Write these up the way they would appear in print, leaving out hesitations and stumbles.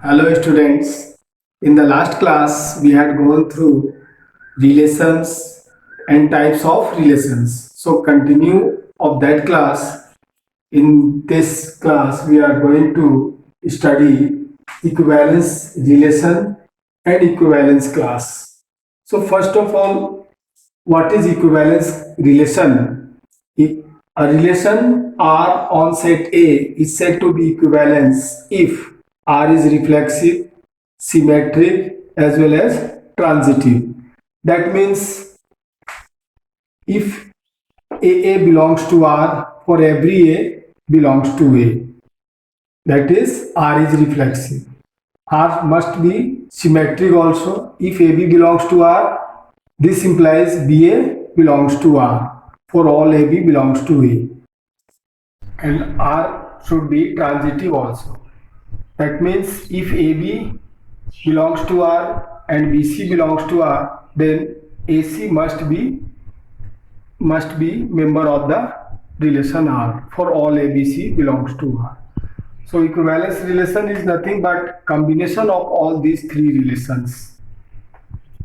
Hello students. In the last class we had gone through relations and types of relations. So continue of that class. In this class we are going to study equivalence relation and equivalence class. So first of all, what is equivalence relation? If a relation R on set A is said to be equivalence if R is reflexive, symmetric as well as transitive. That means if AA belongs to R, for every A belongs to A. That is R is reflexive. R must be symmetric also. If AB belongs to R, this implies BA belongs to R. For all AB belongs to A. And R should be transitive also. That means if AB belongs to R and BC belongs to R, then AC must be member of the relation R. For all ABC belongs to R. So equivalence relation is nothing but combination of all these three relations.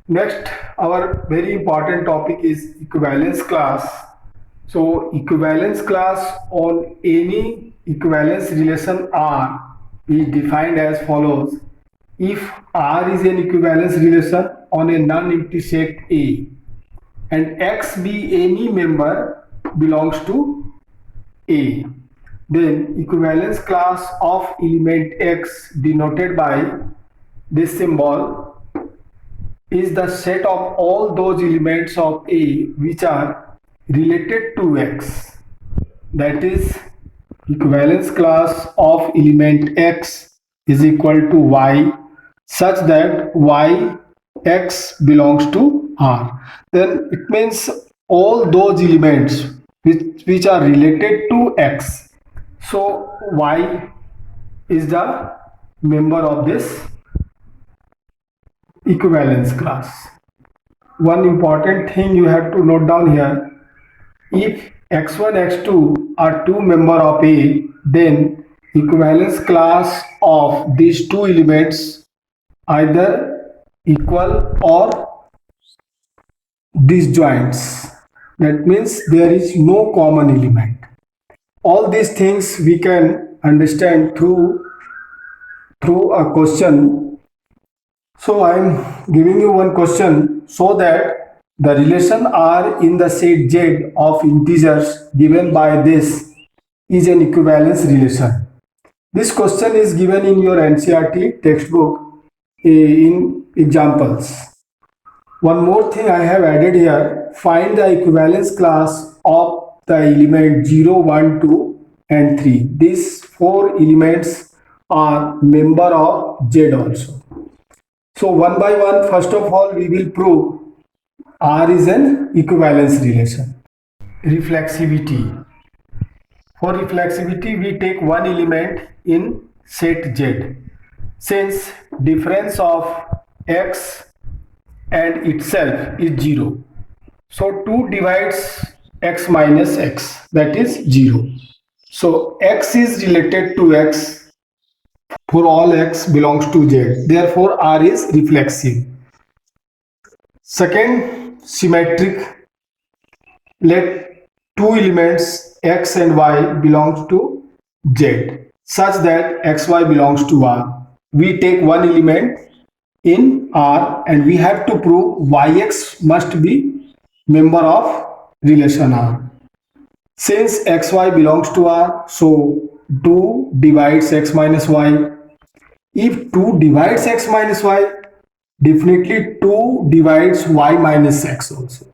Next, our very important topic is equivalence class. So equivalence class on any equivalence relation R is defined as follows. If R is an equivalence relation on a non-empty set A and X be any member belongs to A, then equivalence class of element X denoted by this symbol is the set of all those elements of A which are related to X. That is, equivalence class of element X is equal to Y such that Y X belongs to R. Then it means all those elements which are related to X. So Y is the member of this equivalence class. One important thing you have to note down here, if x1 x2 are two member of A, then equivalence class of these two elements either equal or disjoints. That means there is no common element. All these things we can understand through a question. So I am giving you one question so that the relation R in the set Z of integers given by this is an equivalence relation. This question is given in your NCERT textbook in examples. One more thing I have added here, find the equivalence class of the element 0, 1, 2 and 3. These four elements are member of Z also. So one by one, first of all, we will prove R is an equivalence relation. Reflexivity. For reflexivity, we take one element in set Z. Since difference of X and itself is 0. So 2 divides X minus X, that is 0. So X is related to X for all X belongs to Z. Therefore, R is reflexive. Second, symmetric. Let two elements X and Y belongs to Z such that XY belongs to R. We take one element in R and we have to prove YX must be member of relation R. Since XY belongs to R, so 2 divides X minus Y. If 2 divides X minus Y, definitely 2 divides Y minus X also.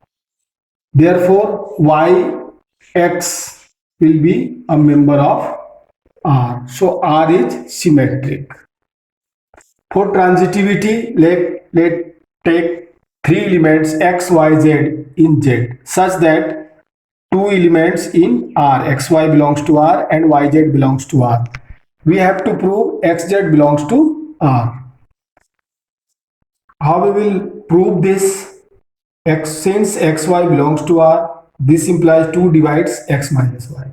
Therefore, YX will be a member of R. So R is symmetric. For transitivity, let take three elements X, Y, Z in Z such that two elements in R, XY belongs to R and YZ belongs to R. We have to prove XZ belongs to R. How we will prove this? Since XY belongs to R, this implies 2 divides X minus Y.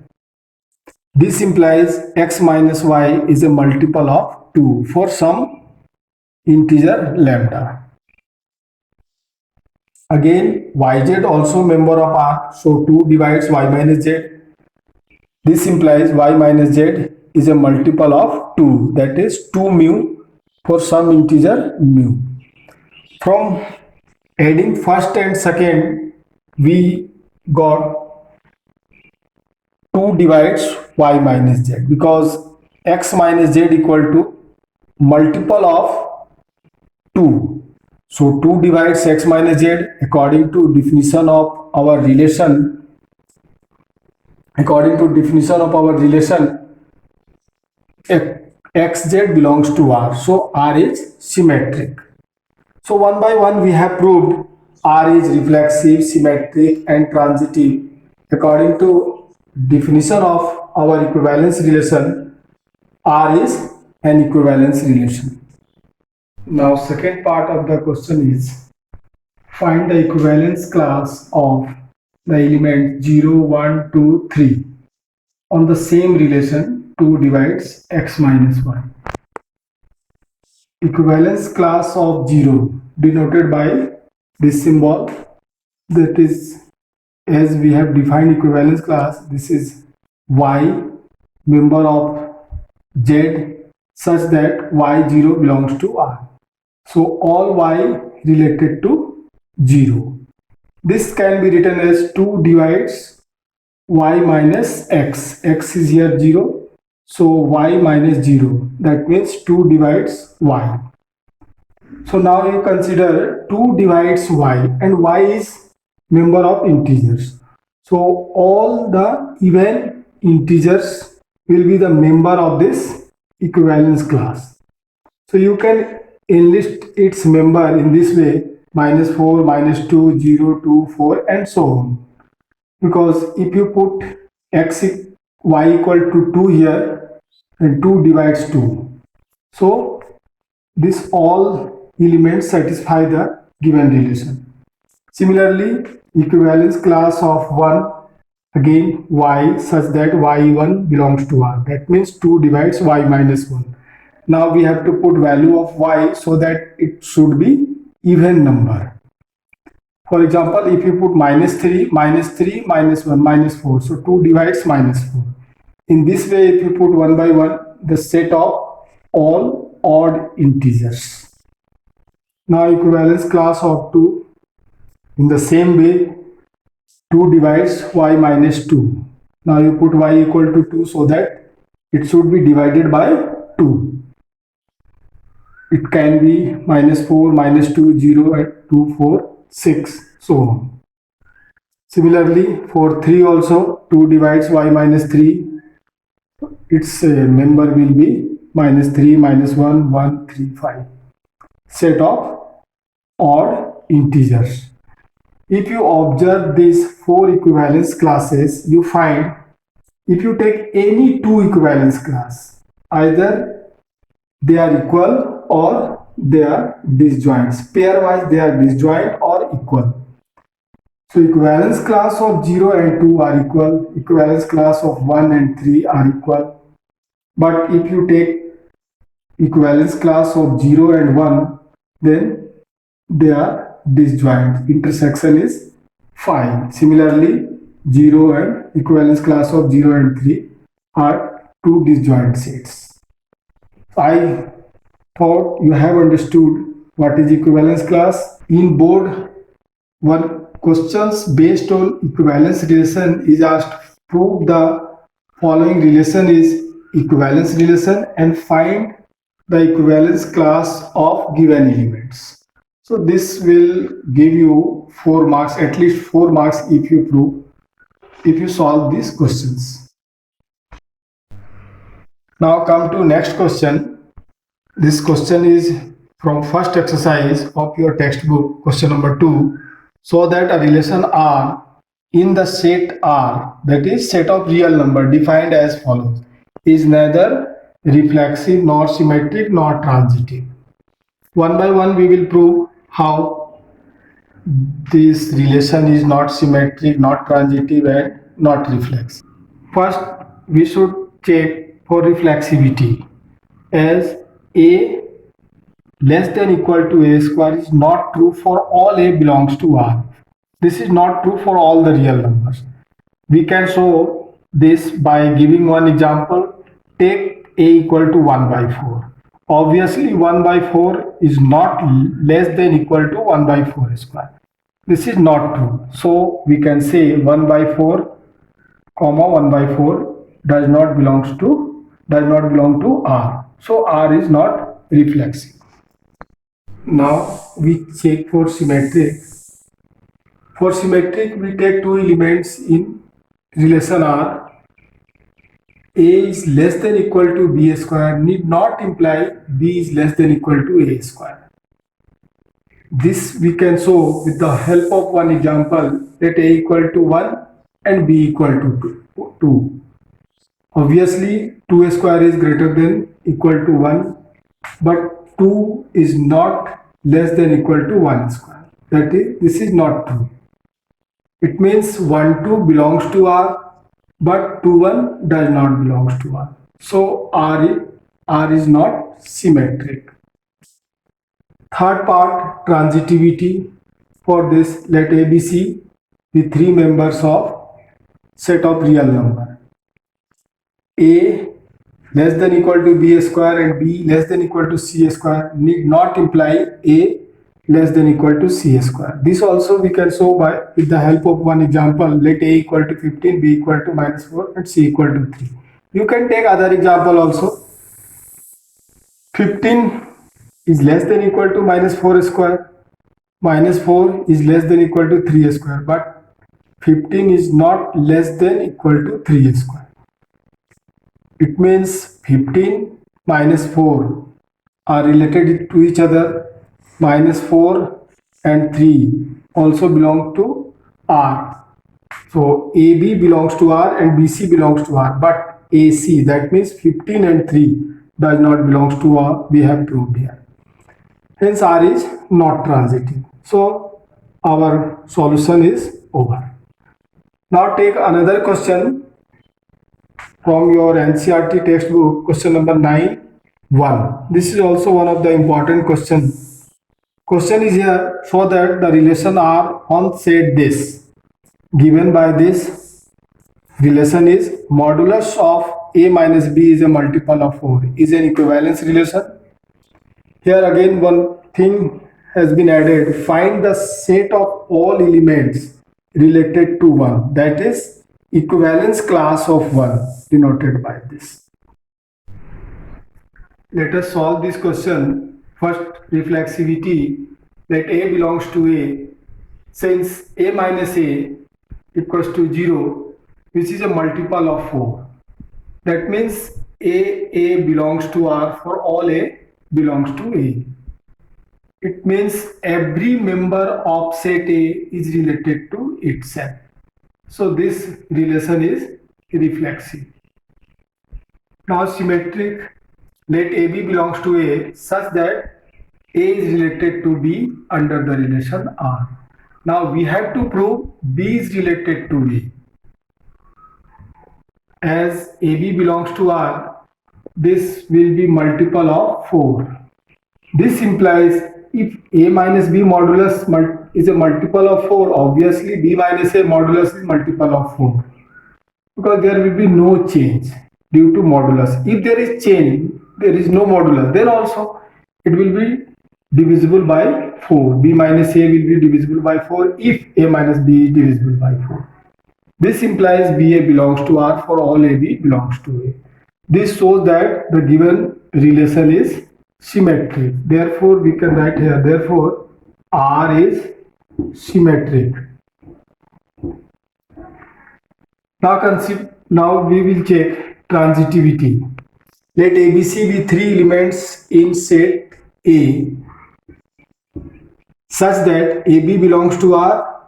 This implies X minus Y is a multiple of 2 for some integer lambda. Again, yz also member of R, so 2 divides y minus z. This implies y minus z is a multiple of 2, that is 2 mu for some integer mu. From adding first and second, we got 2 divides y minus z, because x minus z equal to multiple of 2. So 2 divides x minus z according to definition of our relation. According to definition of our relation, xz belongs to R. So R is symmetric. So one by one we have proved R is reflexive, symmetric and transitive. According to definition of our equivalence relation, R is an equivalence relation. Now second part of the question is, find the equivalence class of the element 0, 1, 2, 3 on the same relation 2 divides x minus 1. Equivalence class of 0 denoted by this symbol, that is, as we have defined equivalence class, this is y member of z such that y0 belongs to R. So all y related to 0. This can be written as 2 divides y minus x. X is here 0. So y minus 0. That means 2 divides y. So now you consider 2 divides y, and y is member of integers. So all the even integers will be the member of this equivalence class. So you can enlist its member in this way: -4, -2, 0, 2, 4 and so on. Because if you put y equal to 2 here, and 2 divides 2. So this all elements satisfy the given relation. Similarly, equivalence class of 1, again y such that y1 belongs to R. That means 2 divides y minus 1. Now we have to put value of y so that it should be even number. For example, if you put -3, -3, -1, -4, so 2 divides -4. In this way, if you put 1 by 1, the set of all odd integers. Now equivalence class of 2, in the same way, 2 divides y minus 2. Now you put y equal to 2 so that it should be divided by 2. It can be -4, -2, 0, and 2, 4, 6, so on. Similarly, for 3 also, 2 divides y minus 3. Its member will be -3, -1, 1, 3, 5. Set of odd integers. If you observe these 4 equivalence classes, you find if you take any 2 equivalence class, either they are equal or they are disjoint. Pairwise they are disjoint or equal. So equivalence class of 0 and 2 are equal. Equivalence class of 1 and 3 are equal. But if you take equivalence class of 0 and 1, then they are disjoint. Intersection is 5. Similarly, 0 and equivalence class of 0 and 3 are 2 disjoint sets. I thought you have understood what is equivalence class. In board, one questions based on equivalence relation is asked, prove the following relation is equivalence relation and find the equivalence class of given elements. So this will give you 4 marks, at least 4 marks if you prove, if you solve these questions. Now come to next question. This question is from first exercise of your textbook, question number 2. So that a relation R in the set R, that is set of real number, defined as follows, is neither reflexive nor symmetric nor transitive. One by one we will prove how this relation is not symmetric, not transitive and not reflexive. First we should check for reflexivity, as A less than equal to a square is not true for all a belongs to R. This is not true for all the real numbers. We can show this by giving one example. Take a equal to 1 by 4. Obviously 1 by 4 is not less than equal to 1 by 4 square. This is not true. So we can say 1 by 4 comma 1 by 4 does not belong to R. So R is not reflexive. Now we check for symmetric. For symmetric, we take two elements in relation R. A is less than equal to B square need not imply B is less than equal to A square. This we can show with the help of one example. Let A equal to 1 and B equal to 2. Obviously 2 square is greater than equal to 1, but 2 is not less than equal to 1 square. That is, this is not true. It means 1 2 belongs to R, but 2 1 does not belong to R. So R is not symmetric. Third part, transitivity. For this, let A, B, C be three members of set of real number. A less than equal to B square and B less than equal to C square need not imply A less than equal to C square. This also we can show by with the help of one example. Let A equal to 15, B equal to -4 and C equal to 3. You can take other example also. 15 is less than equal to -4 square. -4 is less than equal to 3 square, but 15 is not less than equal to 3 square. It means 15 minus 4 are related to each other. -4 and 3 also belong to R. So AB belongs to R and BC belongs to R, but AC, that means 15 and 3 does not belong to R. We have proved here. Hence R is not transitive. So our solution is over. Now take another question from your NCERT textbook, question number 9(1). This is also one of the important questions. Question is here, show that the relation R on set this. Given by this relation is modulus of A minus B is a multiple of 4 is an equivalence relation. Here again one thing has been added. Find the set of all elements related to 1, that is equivalence class of 1 denoted by this. Let us solve this question. First, reflexivity. Let A belongs to A. Since A minus A equals to 0, which is a multiple of 4. That means A belongs to R for all A belongs to A. It means every member of set A is related to itself. So this relation is reflexive. Now symmetric. Let AB belongs to A such that A is related to B under the relation R. Now we have to prove B is related to A. As AB belongs to R, this will be multiple of 4. This implies if A minus B modulus is a multiple of 4, obviously B minus A modulus is multiple of 4. Because there will be no change due to modulus. If there is change, there is no modulus, then also it will be divisible by 4. B minus A will be divisible by 4 if A minus B is divisible by 4. This implies BA belongs to R for all AB belongs to A. This shows that the given relation is symmetric. Therefore, we can write here, therefore R is symmetric. Now we will check transitivity. Let ABC be three elements in set A such that AB belongs to R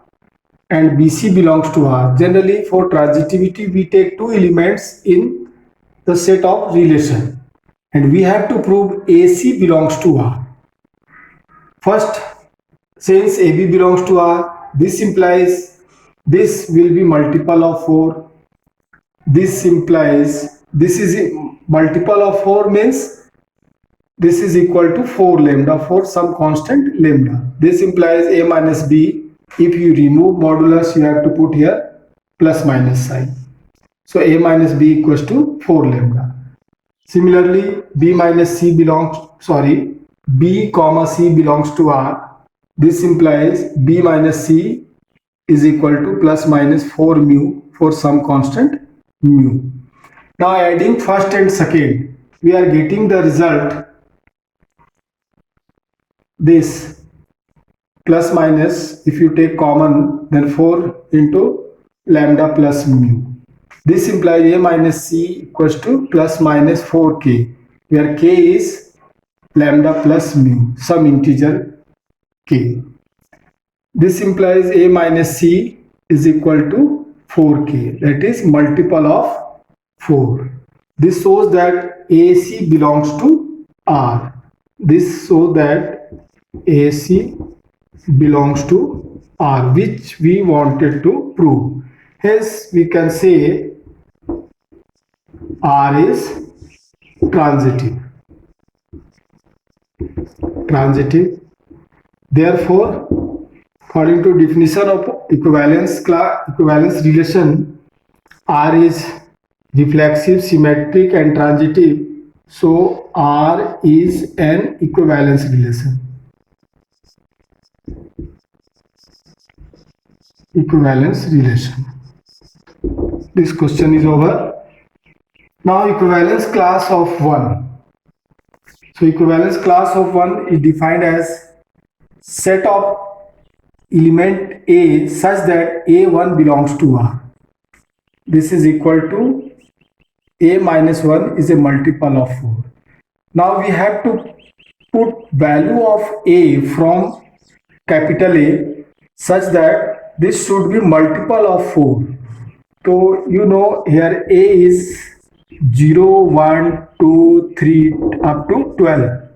and BC belongs to R. Generally, for transitivity, we take two elements in the set of relation and we have to prove AC belongs to R. First, since AB belongs to R, this implies this will be multiple of 4. This implies this is multiple of 4 means this is equal to 4 lambda for some constant lambda. This implies a minus b. If you remove modulus, you have to put here plus minus sign. So a minus b equals to 4 lambda. Similarly, b minus c belongs, b comma c belongs to R. This implies b minus c is equal to plus minus 4 mu for some constant mu. Now adding first and second, we are getting the result this plus minus, if you take common, then 4 into lambda plus mu. This implies a minus c equals to plus minus 4k, where k is lambda plus mu, some integer k. This implies a minus c is equal to 4k, that is multiple of 4. This shows that AC belongs to R. This shows that AC belongs to R, which we wanted to prove. Hence, we can say R is transitive. Therefore, according to definition of equivalence relation, R is reflexive, symmetric and transitive. So R is an equivalence relation. This question is over. Now equivalence class of 1. So equivalence class of 1 is defined as set of element A such that A1 belongs to R. This is equal to A minus 1 is a multiple of 4. Now we have to put value of A from capital A such that this should be multiple of 4. So you know here A is 0, 1, 2, 3 up to 12.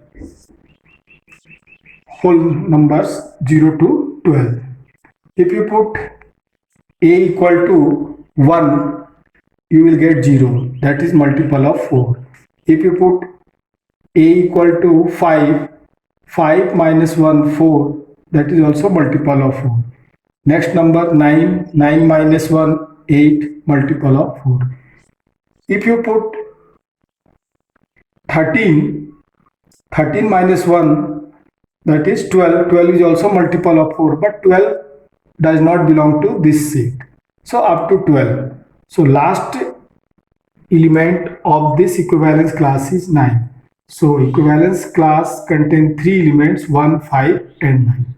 Whole numbers 0 to 12. If you put A equal to 1, you will get 0. That is multiple of 4. If you put A equal to 5, 5 minus 1, 4. That is also multiple of 4. Next number 9, 9 minus 1, 8, multiple of 4. If you put 13, 13 minus 1, that is 12. 12 is also multiple of 4, but 12 does not belong to this set. So up to 12. So last element of this equivalence class is 9. So equivalence class contains 3 elements, 1, 5 and 9.